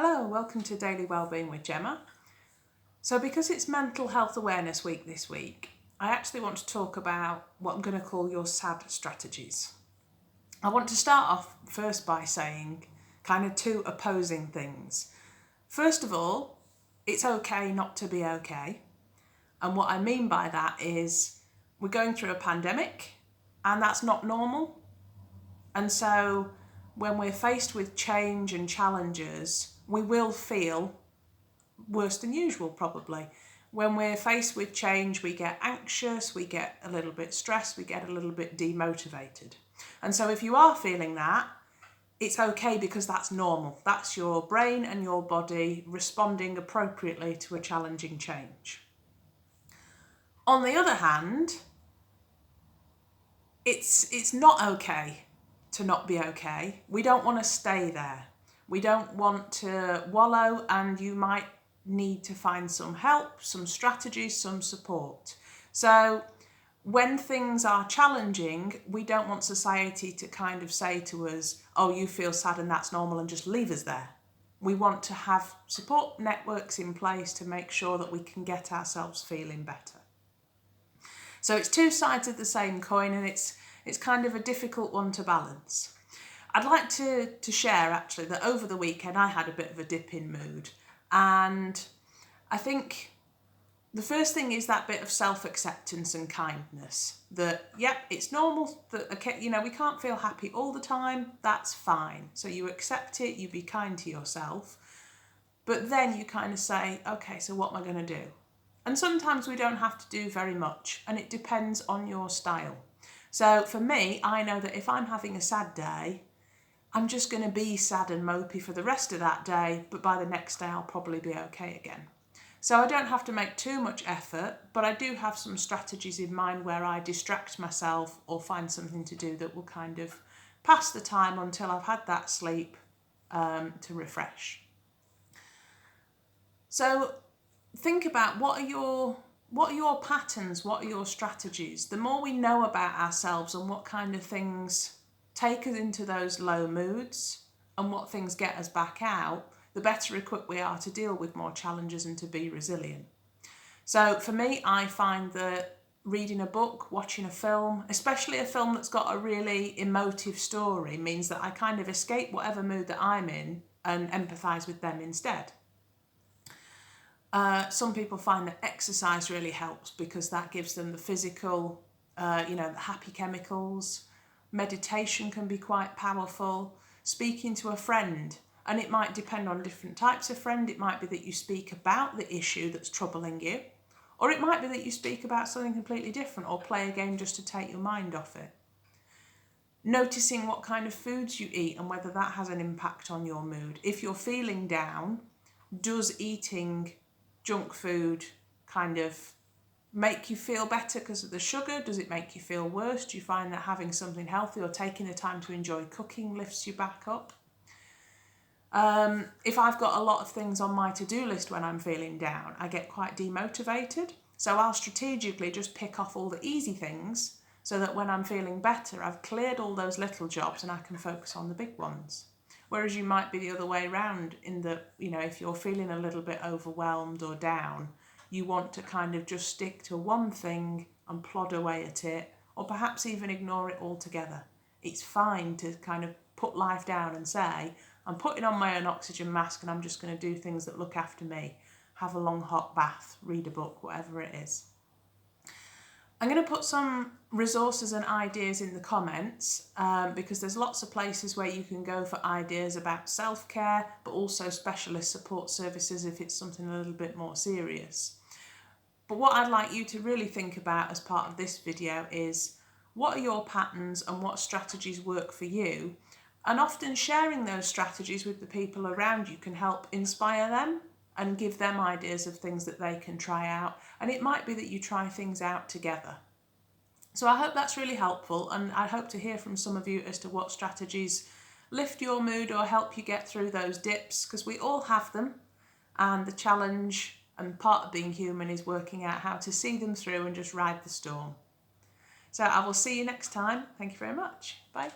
Hello, welcome to Daily Wellbeing with Gemma. So because it's Mental Health Awareness Week this week, I actually want to talk about what I'm going to call your SAD strategies. I want to start off first by saying kind of two opposing things. First of all, it's okay not to be okay. And what I mean by that is we're going through a pandemic and that's not normal. And so when we're faced with change and challenges, we will feel worse than usual probably. When we're faced with change, we get anxious, we get a little bit stressed, we get a little bit demotivated. And so if you are feeling that, it's okay because that's normal. That's your brain and your body responding appropriately to a challenging change. On the other hand, it's not okay to not be okay. We don't want to stay there. We don't want to wallow, and you might need to find some help, some strategies, some support. So when things are challenging, we don't want society to kind of say to us, oh, you feel sad and that's normal, and just leave us there. We want to have support networks in place to make sure that we can get ourselves feeling better. So it's two sides of the same coin, and it's kind of a difficult one to balance. I'd like to share actually that over the weekend I had a bit of a dip in mood, and I think the first thing is that bit of self-acceptance and kindness that, yep, it's normal that, we can't feel happy all the time, that's fine. So you accept it, you be kind to yourself, but then you kind of say, okay, so what am I going to do? And sometimes we don't have to do very much, and it depends on your style. So for me, I know that if I'm having a sad day, I'm just going to be sad and mopey for the rest of that day, but by the next day I'll probably be okay again. So I don't have to make too much effort, but I do have some strategies in mind where I distract myself or find something to do that will kind of pass the time until I've had that sleep to refresh. So think about what are your patterns, what are your strategies? The more we know about ourselves and what kind of things take us into those low moods and what things get us back out, the better equipped we are to deal with more challenges and to be resilient. So for me, I find that reading a book, watching a film, especially a film that's got a really emotive story, means that I kind of escape whatever mood that I'm in and empathise with them instead. Some people find that exercise really helps because that gives them the physical, the happy chemicals. Meditation can be quite powerful. Speaking to a friend, and it might depend on different types of friend. It might be that you speak about the issue that's troubling you, or it might be that you speak about something completely different or play a game just to take your mind off it. Noticing what kind of foods you eat and whether that has an impact on your mood. If you're feeling down, does eating junk food kind of make you feel better because of the sugar? Does it make you feel worse? Do you find that having something healthy or taking the time to enjoy cooking lifts you back up? If I've got a lot of things on my to-do list when I'm feeling down, I get quite demotivated. So I'll strategically just pick off all the easy things so that when I'm feeling better, I've cleared all those little jobs and I can focus on the big ones. Whereas you might be the other way around in that, if you're feeling a little bit overwhelmed or down, you want to kind of just stick to one thing and plod away at it, or perhaps even ignore it altogether. It's fine to kind of put life down and say, I'm putting on my own oxygen mask and I'm just going to do things that look after me. Have a long hot bath, read a book, whatever it is. I'm going to put some resources and ideas in the comments because there's lots of places where you can go for ideas about self-care, but also specialist support services if it's something a little bit more serious. But what I'd like you to really think about as part of this video is what are your patterns and what strategies work for you? And often sharing those strategies with the people around you can help inspire them and give them ideas of things that they can try out. And it might be that you try things out together. So I hope that's really helpful, and I hope to hear from some of you as to what strategies lift your mood or help you get through those dips, because we all have them, and the challenge and part of being human is working out how to see them through and just ride the storm. So I will see you next time. Thank you very much. Bye.